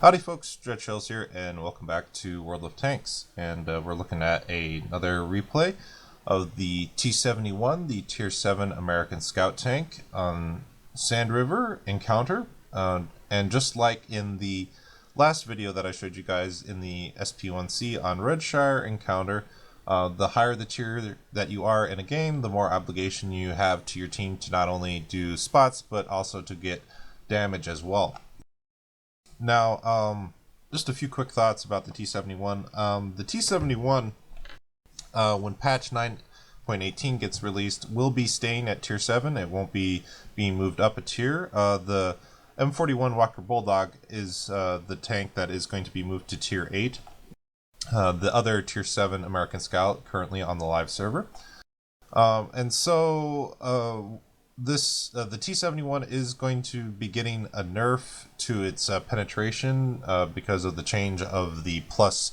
Howdy folks, Dred Shells here, and welcome back to World of Tanks. And we're looking at another replay of the T71, the Tier 7 American Scout Tank on Sand River Encounter. And just like in the last video that I showed you guys in the SP1C on Redshire Encounter, the higher the tier that you are in a game, the more obligation you have to your team to not only do spots, but also to get damage as well. Now, just a few quick thoughts about the T71. The T71, when patch 9.18 gets released, will be staying at tier 7. It won't be being moved up a tier. The M41 Walker Bulldog is the tank that is going to be moved to tier 8. The other tier 7 American Scout currently on the live server. The T71 is going to be getting a nerf to its penetration because of the change of the plus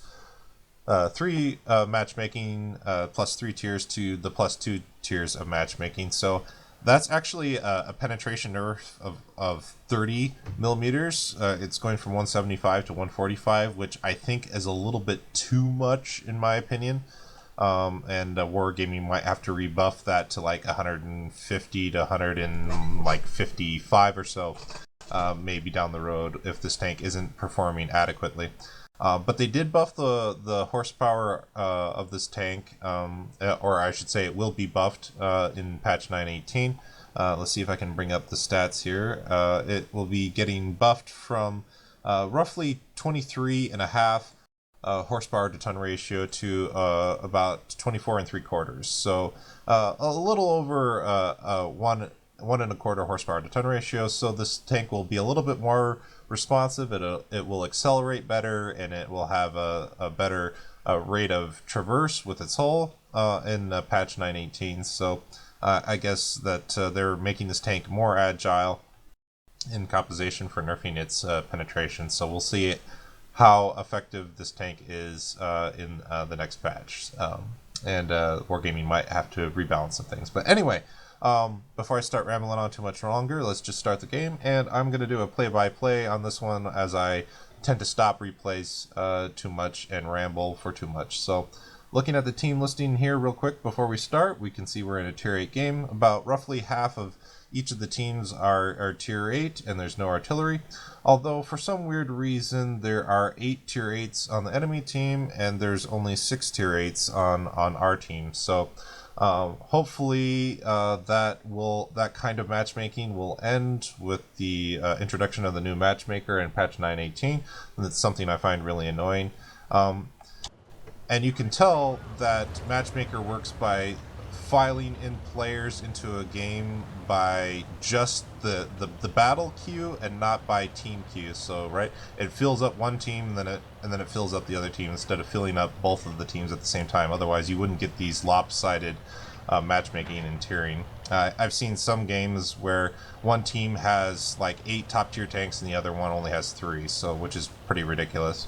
3 matchmaking, plus 3 tiers to the plus 2 tiers of matchmaking. So that's actually a penetration nerf of 30 millimeters. It's going from 175 to 145, which I think is a little bit too much in my opinion. Wargaming might have to rebuff that to like 150 to 155 or so, maybe down the road if this tank isn't performing adequately. But they did buff the horsepower of this tank, or I should say it will be buffed in patch 9.18. Let's see if I can bring up the stats here. It will be getting buffed from roughly 23.5 horsepower to ton ratio to about 24 3/4. So a little over 1 1.25 horsepower to ton ratio. So this tank will be a little bit more responsive. It will accelerate better, and it will have a better rate of traverse with its hull in patch 9.18. So I guess that they're making this tank more agile in compensation for nerfing its penetration. So we'll see how effective this tank is in the next patch. Wargaming might have to rebalance some things. But anyway, before I start rambling on too much longer, let's just start the game. And I'm going to do a play-by-play on this one, as I tend to stop replays too much and ramble for too much. So looking at the team listing here real quick before we start, we can see we're in a tier 8 game. About roughly half of each of the teams are tier 8, and there's no artillery. Although, for some weird reason, there are 8 tier 8s on the enemy team, and there's only 6 tier 8s on our team. So, hopefully, that kind of matchmaking will end with the introduction of the new matchmaker in patch 9.18. And it's something I find really annoying. And you can tell that matchmaker works by filing in players into a game by just the battle queue and not by team queue. So right, it fills up one team and then it fills up the other team instead of filling up both of the teams at the same time. Otherwise you wouldn't get these lopsided matchmaking and tiering. I've seen some games where one team has like 8 top tier tanks and the other one only has 3, so which is pretty ridiculous.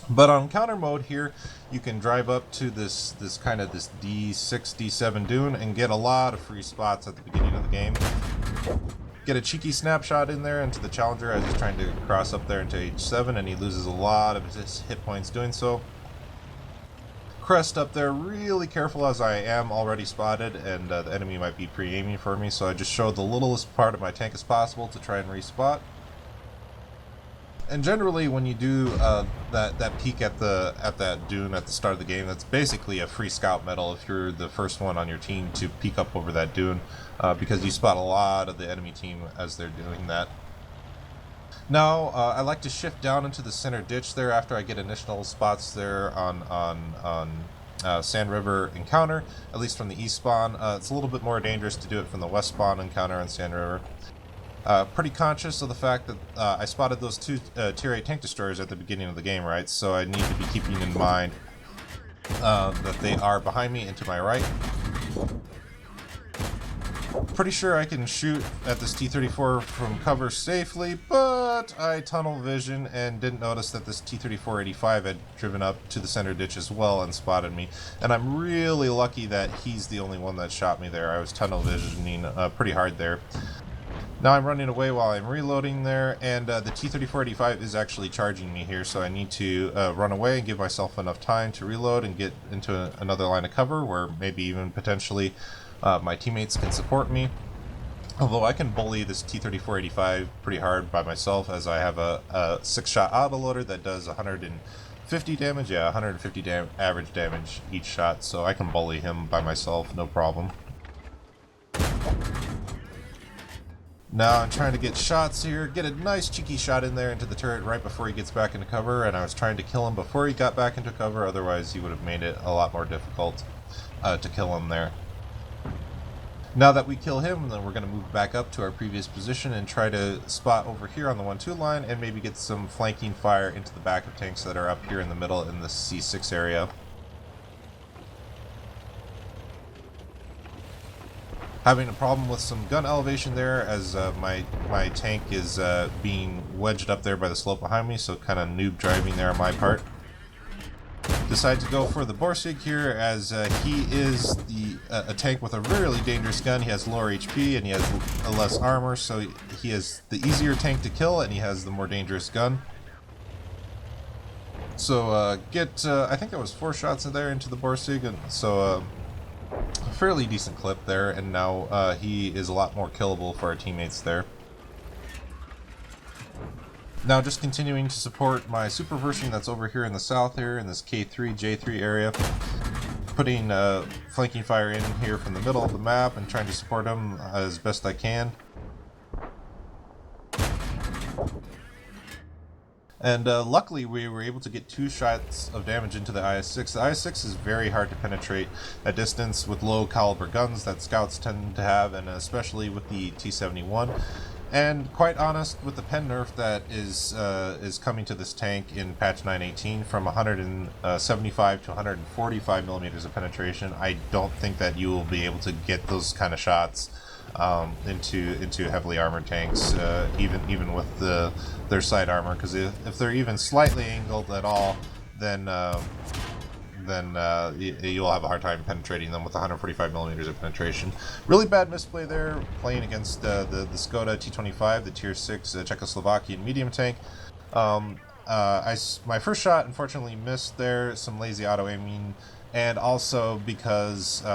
But on counter mode here, you can drive up to this D6, D7 dune and get a lot of free spots at the beginning of the game. Get a cheeky snapshot in there into the Challenger as he's trying to cross up there into H7, and he loses a lot of his hit points doing so. Crest up there, really careful as I am already spotted, and the enemy might be pre-aiming for me, so I just showed the littlest part of my tank as possible to try and respot. And generally, when you do that peek at that dune at the start of the game, that's basically a free scout medal if you're the first one on your team to peek up over that dune, because you spot a lot of the enemy team as they're doing that. Now, I like to shift down into the center ditch there after I get initial spots there on Sand River Encounter, at least from the east spawn. It's a little bit more dangerous to do it from the west spawn Encounter on Sand River. Pretty conscious of the fact that I spotted those 2 tier 8 tank destroyers at the beginning of the game, right? So I need to be keeping in mind that they are behind me and to my right. Pretty sure I can shoot at this T-34 from cover safely, but I tunnel vision and didn't notice that this T-34-85 had driven up to the center ditch as well and spotted me. And I'm really lucky that he's the only one that shot me there. I was tunnel visioning pretty hard there. Now I'm running away while I'm reloading there, and the T-34-85 is actually charging me here, so I need to run away and give myself enough time to reload and get into another line of cover where maybe even potentially my teammates can support me. Although I can bully this T-34-85 pretty hard by myself, as I have a 6-shot autoloader that does 150 damage, 150 average damage each shot, so I can bully him by myself, no problem. Now I'm trying to get shots here, get a nice cheeky shot in there into the turret right before he gets back into cover, and I was trying to kill him before he got back into cover, otherwise he would have made it a lot more difficult to kill him there. Now that we kill him, then we're going to move back up to our previous position and try to spot over here on the 1-2 line and maybe get some flanking fire into the back of tanks that are up here in the middle in the C6 area. Having a problem with some gun elevation there, as my tank is being wedged up there by the slope behind me, so kind of noob driving there on my part. Decide to go for the Borsig here, as he is a tank with a really dangerous gun. He has lower HP and he has less armor, so he is the easier tank to kill and he has the more dangerous gun. So I think that was 4 shots in there into the Borsig, and so a fairly decent clip there, and now he is a lot more killable for our teammates there. Now just continuing to support my super version that's over here in the south here in this K3, J3 area. Putting flanking fire in here from the middle of the map and trying to support him as best I can. And luckily we were able to get 2 shots of damage into the IS-6. The IS-6 is very hard to penetrate at distance with low caliber guns that scouts tend to have, and especially with the T71. And quite honest, with the pen nerf that is coming to this tank in patch 9.18 from 175 to 145 millimeters of penetration, I don't think that you will be able to get those kind of shots into heavily armored tanks, even with their side armor, because if they're even slightly angled at all, then you'll have a hard time penetrating them with 145 millimeters of penetration. Really bad misplay there, playing against the Skoda T25, the Tier 6 Czechoslovakian medium tank. My first shot unfortunately missed there, some lazy auto aiming, and also because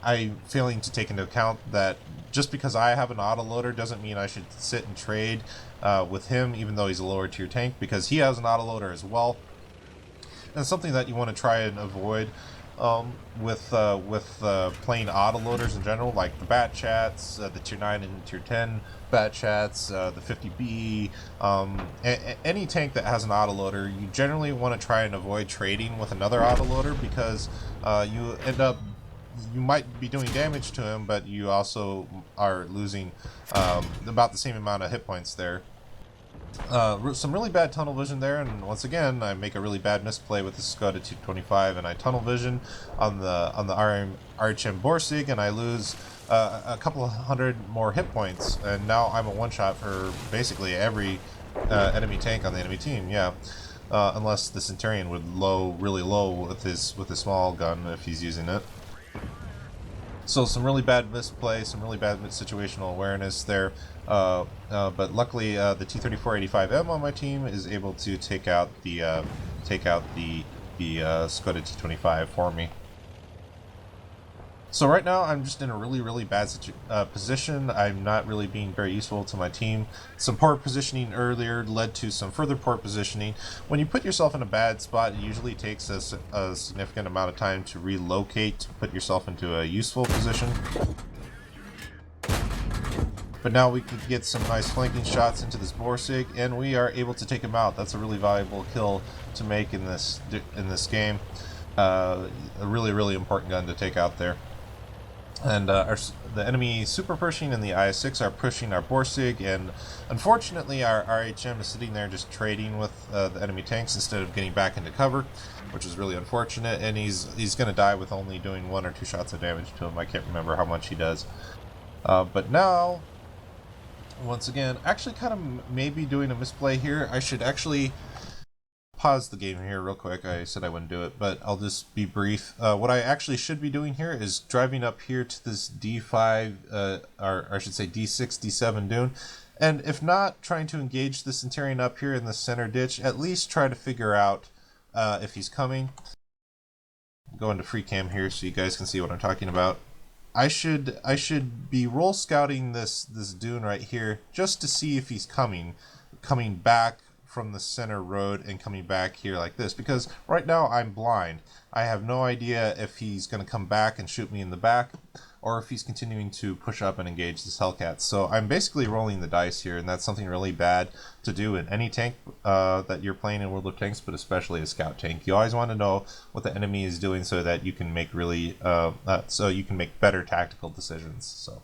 I'm failing to take into account that just because I have an autoloader doesn't mean I should sit and trade with him, even though he's a lower tier tank, because he has an autoloader as well. And something that you want to try and avoid with playing autoloaders in general, like the Bat Chats, the Tier 9 and Tier 10 Bat Chats, the 50B, any tank that has an autoloader, you generally want to try and avoid trading with another autoloader, because you might be doing damage to him, but you also are losing about the same amount of hit points there. Some really bad tunnel vision there, and once again I make a really bad misplay with the Skoda 225, and I tunnel vision on the RHM Borsig, and I lose a couple of hundred more hit points, and now I'm a one-shot for basically every enemy tank on the enemy team. Yeah, unless the Centurion would really low with his small gun if he's using it. So some really bad misplay, some really bad situational awareness there, but luckily the T34-85M on my team is able to take out the Skoda T25 for me. So right now I'm just in a really bad position. I'm not really being very useful to my team. Some poor positioning earlier led to some further poor positioning. When you put yourself in a bad spot, it usually takes a significant amount of time to relocate to put yourself into a useful position. But now we could get some nice flanking shots into this Borsig, and we are able to take him out. That's a really valuable kill to make in this game. A really important gun to take out there. And the enemy Super Pershing and the IS-6 are pushing our Borsig, and unfortunately our RHM is sitting there just trading with the enemy tanks instead of getting back into cover, which is really unfortunate, and he's going to die with only doing 1 or 2 shots of damage to him. I can't remember how much he does. But now, once again, actually kind of maybe doing a misplay here. I should actually pause the game here real quick. I said I wouldn't do it, but I'll just be brief. What I actually should be doing here is driving up here to this D5, or I should say D6, D7 dune, and if not, trying to engage the Centurion up here in the center ditch, at least try to figure out if he's coming. Go into free cam here so you guys can see what I'm talking about. I should be roll scouting this dune right here just to see if he's coming back from the center road and coming back here like this, because right now I'm blind. I have no idea if he's going to come back and shoot me in the back, or if he's continuing to push up and engage this Hellcat. So I'm basically rolling the dice here, and that's something really bad to do in any tank that you're playing in World of Tanks, but especially a scout tank. You always want to know what the enemy is doing so that you can make better tactical decisions. So.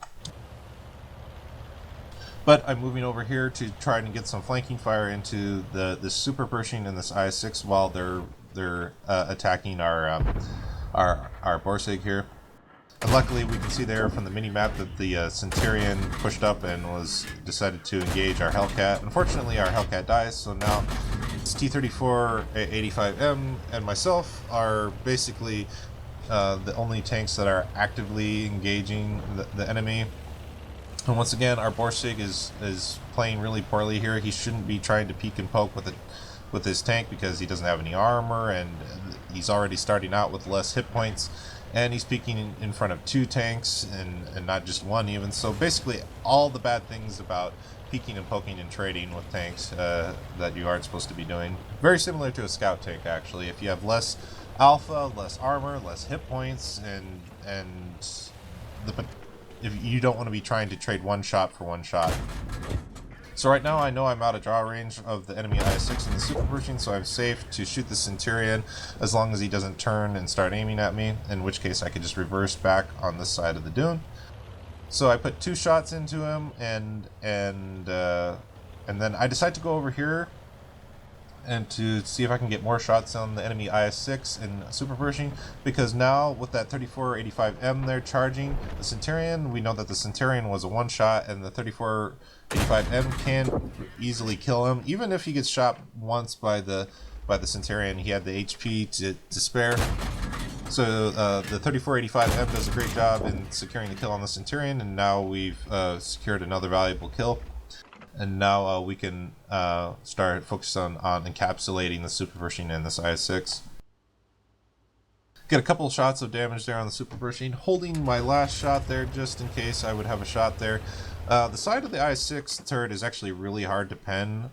But I'm moving over here to try and get some flanking fire into this Super Pershing and this IS-6 while they're attacking our Borsig here. And luckily we can see there from the mini-map that the Centurion pushed up and decided to engage our Hellcat. Unfortunately our Hellcat dies, so now it's T-34-85M and myself are basically the only tanks that are actively engaging the enemy. And once again, our Borsig is playing really poorly here. He shouldn't be trying to peek and poke with his tank because he doesn't have any armor, and he's already starting out with less hit points. And he's peeking in front of 2 tanks and not just 1 even. So basically, all the bad things about peeking and poking and trading with tanks that you aren't supposed to be doing. Very similar to a scout tank, actually. If you have less alpha, less armor, less hit points, if you don't want to be trying to trade 1 shot for 1 shot. So right now I know I'm out of draw range of the enemy IS-6 and the Super Pershing, so I'm safe to shoot the Centurion as long as he doesn't turn and start aiming at me, in which case I could just reverse back on this side of the dune. So I put 2 shots into him, and then I decide to go over here and to see if I can get more shots on the enemy IS-6 and Super Pershing, because now with that 34-85M there charging the Centurion, we know that the Centurion was a 1-shot, and the 34-85M can easily kill him. Even if he gets shot once by the Centurion, he had the HP to spare. So the 34-85M does a great job in securing the kill on the Centurion, and now we've secured another valuable kill. And now we can start focusing on encapsulating the Super Pershing and this IS-6. Get a couple shots of damage there on the Super Pershing, holding my last shot there just in case I would have a shot there. The side of the IS-6 turret is actually really hard to pen,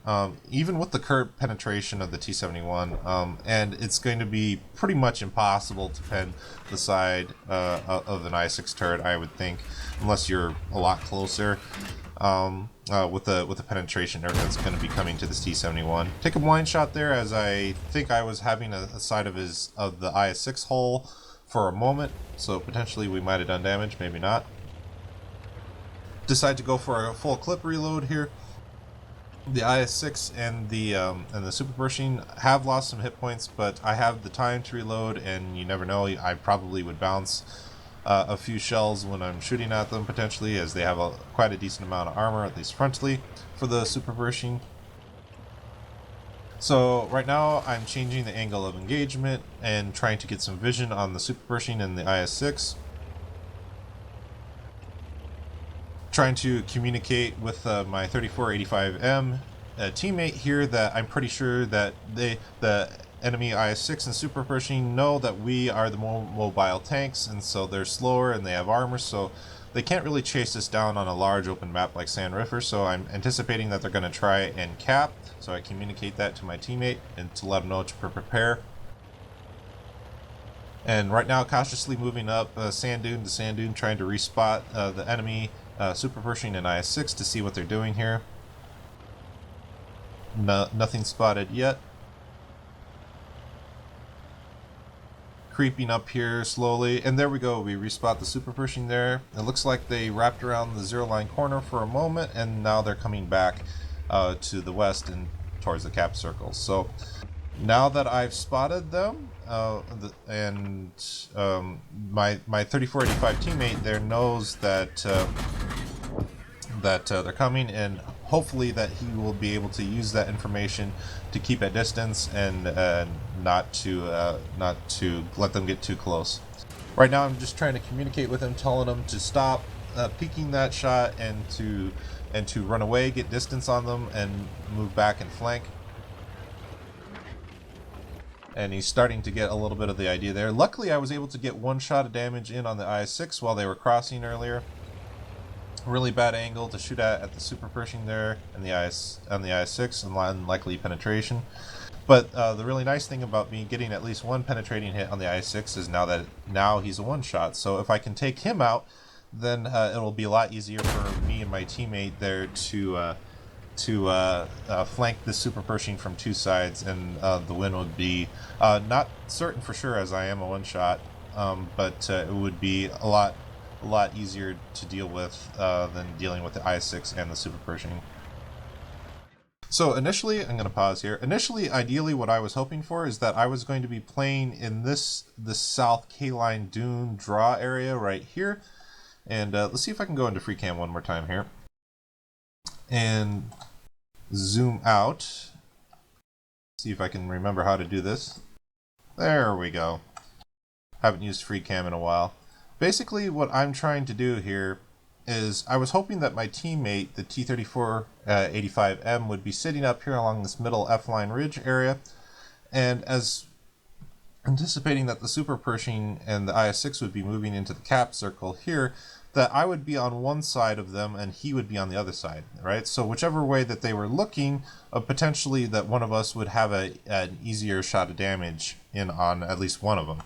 even with the current penetration of the T71, and it's going to be pretty much impossible to pen the side of an IS-6 turret, I would think, unless you're a lot closer. With the penetration error that's going to be coming to this T71. Take a blind shot there, as I think I was having a side of the IS-6 hull for a moment, so potentially we might have done damage, maybe not. Decide to go for a full clip reload here. The IS-6 and the Super Pershing have lost some hit points, but I have the time to reload, and you never know, I probably would bounce a few shells when I'm shooting at them potentially, as they have quite a decent amount of armor, at least frontally, for the Super Pershing. So right now I'm changing the angle of engagement and trying to get some vision on the Super Pershing and the IS-6. Trying to communicate with my 34-85M teammate here that I'm pretty sure that the enemy IS-6 and Super Pershing know that we are the more mobile tanks, and so they're slower and they have armor, so they can't really chase us down on a large open map like San River. So I'm anticipating that they're going to try and cap, so I communicate that to my teammate and to let them know to prepare. And right now, cautiously moving up sand dune to sand dune, trying to respot the enemy Super Pershing and IS-6 to see what they're doing here. Nothing spotted yet. Creeping up here slowly, and there we go, we respot the Super Pershing there. It looks like they wrapped around the zero line corner for a moment, and now they're coming back to the west and towards the cap circle. So now that I've spotted them, my 34-85 teammate there knows that they're coming, and hopefully that he will be able to use that information to keep at distance and not to let them get too close. Right now I'm just trying to communicate with him, telling him to stop peeking that shot and to run away, get distance on them, and move back and flank. And he's starting to get a little bit of the idea there. Luckily, I was able to get one shot of damage in on the IS-6 while they were crossing earlier. Really bad angle to shoot at the super Pershing there and the IS-6 and unlikely penetration. But the really nice thing about me getting at least one penetrating hit on the IS-6 is now he's a one-shot. So if I can take him out, then it'll be a lot easier for me and my teammate there to flank the super Pershing from two sides, and the win would be not certain for sure, as I am a one-shot, but it would be a lot easier to deal with than dealing with the IS-6 and the super Pershing. So initially, I'm going to pause here. Initially, ideally, what I was hoping for is that I was going to be playing in the south K-line dune draw area right here. And let's see if I can go into free cam one more time here. And zoom out. See if I can remember how to do this. There we go. Haven't used free cam in a while. Basically, what I'm trying to do here is I was hoping that my teammate, the T-34-85M, would be sitting up here along this middle F-line ridge area, and as anticipating that the super Pershing and the IS-6 would be moving into the cap circle here, that I would be on one side of them and he would be on the other side, right? So whichever way that they were looking, potentially that one of us would have an easier shot of damage in on at least one of them.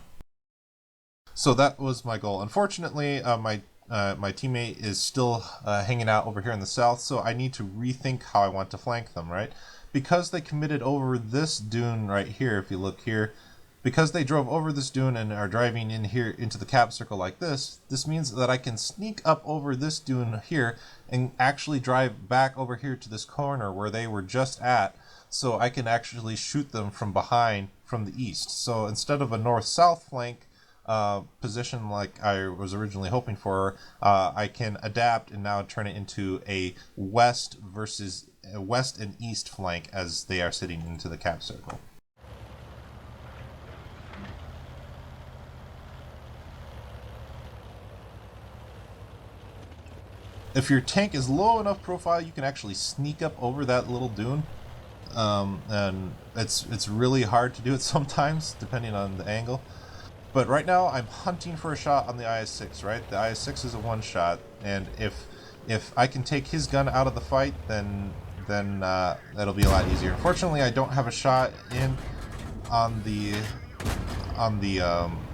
So that was my goal. Unfortunately, my teammate is still hanging out over here in the south, so I need to rethink how I want to flank them, right? Because they committed over this dune right here, if you look here, because they drove over this dune and are driving in here into the cap circle like this means that I can sneak up over this dune here and actually drive back over here to this corner where they were just at, so I can actually shoot them from behind from the east. So instead of a north-south flank position like I was originally hoping for, I can adapt and now turn it into a west and east flank as they are sitting into the cap circle. If your tank is low enough profile, you can actually sneak up over that little dune, and it's really hard to do it sometimes depending on the angle. But right now I'm hunting for a shot on the IS-6, right? The IS-6 is a one-shot, and if I can take his gun out of the fight, then that'll be a lot easier. Unfortunately, I don't have a shot in on the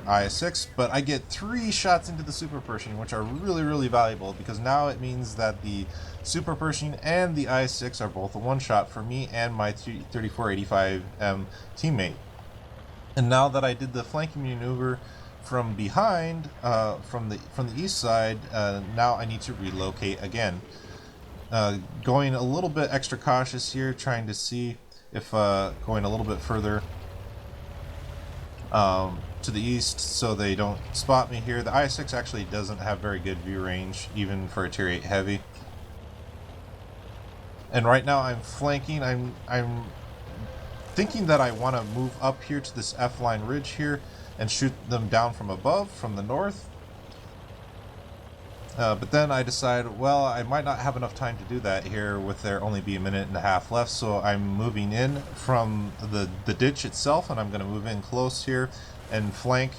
IS-6, but I get 3 shots into the super Pershing, which are really valuable, because now it means that the super Pershing and the IS-6 are both a one-shot for me and my 3485M teammate. And now that I did the flanking maneuver from behind, from the east side, now I need to relocate again. Going a little bit extra cautious here, trying to see if going a little bit further to the east so they don't spot me here. The IS-6 actually doesn't have very good view range, even for a Tier 8 heavy. And right now I'm flanking. I'm thinking that I want to move up here to this F-line ridge here and shoot them down from above, from the north. But then I decide, well, I might not have enough time to do that here with there only be a minute and a half left, so I'm moving in from the ditch itself, and I'm going to move in close here and flank.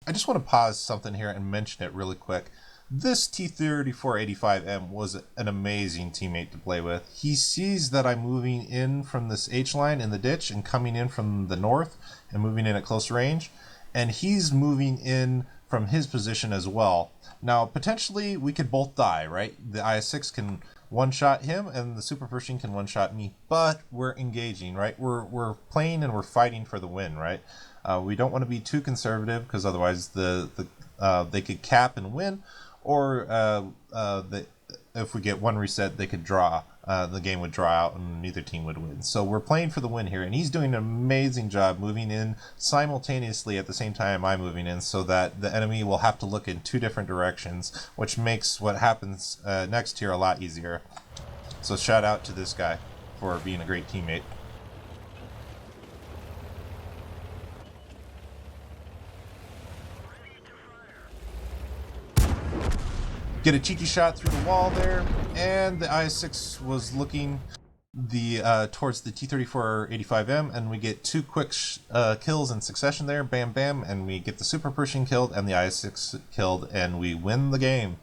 I just want to pause something here and mention it really quick. This T-34-85M was an amazing teammate to play with. He sees that I'm moving in from this H-line in the ditch and coming in from the north and moving in at close range, and he's moving in from his position as well. Now, potentially, we could both die, right? The IS-6 can one-shot him, and the Super Pershing can one-shot me, but we're engaging, right? We're playing and we're fighting for the win, right? We don't want to be too conservative, because otherwise they could cap and win, or if we get one reset, they could draw. The game would draw out and neither team would win. So we're playing for the win here, and he's doing an amazing job moving in simultaneously at the same time I'm moving in, so that the enemy will have to look in 2 different directions, which makes what happens next here a lot easier. So shout out to this guy for being a great teammate. Get a cheeky shot through the wall there, and the IS-6 was looking towards the T-34-85M, and we get two quick kills in succession there, bam bam, and we get the Super Pershing killed and the IS-6 killed, and we win the game.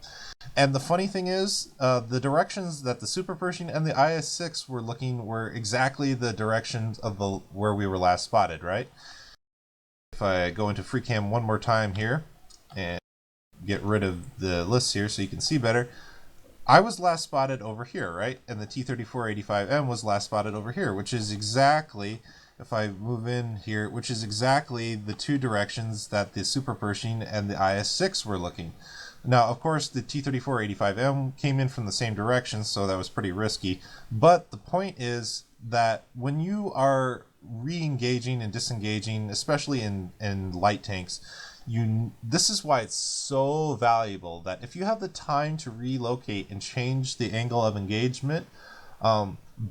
And the funny thing is, the directions that the Super Pershing and the IS-6 were looking were exactly the directions of where we were last spotted, right? If I go into free cam one more time here and get rid of the list here so you can see better, I was last spotted over here, right? And the T-34-85M was last spotted over here, which is exactly, if I move in here, which is exactly the two directions that the Super Pershing and the IS-6 were looking. Now, of course, the T-34-85M came in from the same direction, so that was pretty risky. But the point is that when you are re-engaging and disengaging, especially in light tanks, this is why it's so valuable that if you have the time to relocate and change the angle of engagement,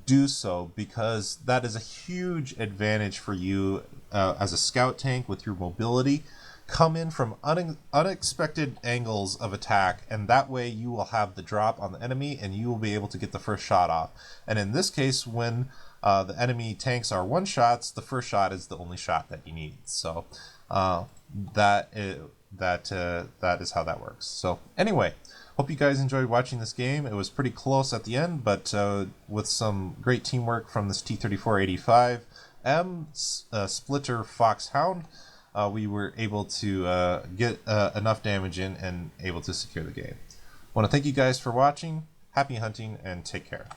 do so, because that is a huge advantage for you as a scout tank with your mobility. Come in from unexpected angles of attack, and that way you will have the drop on the enemy and you will be able to get the first shot off. And in this case, when the enemy tanks are one shots, the first shot is the only shot that you need. So that is how that works. So anyway, hope you guys enjoyed watching this game. It was pretty close at the end, but with some great teamwork from this T-34-85M splitter Foxhound, we were able to get enough damage in and able to secure the game. I want to thank you guys for watching. Happy hunting and take care.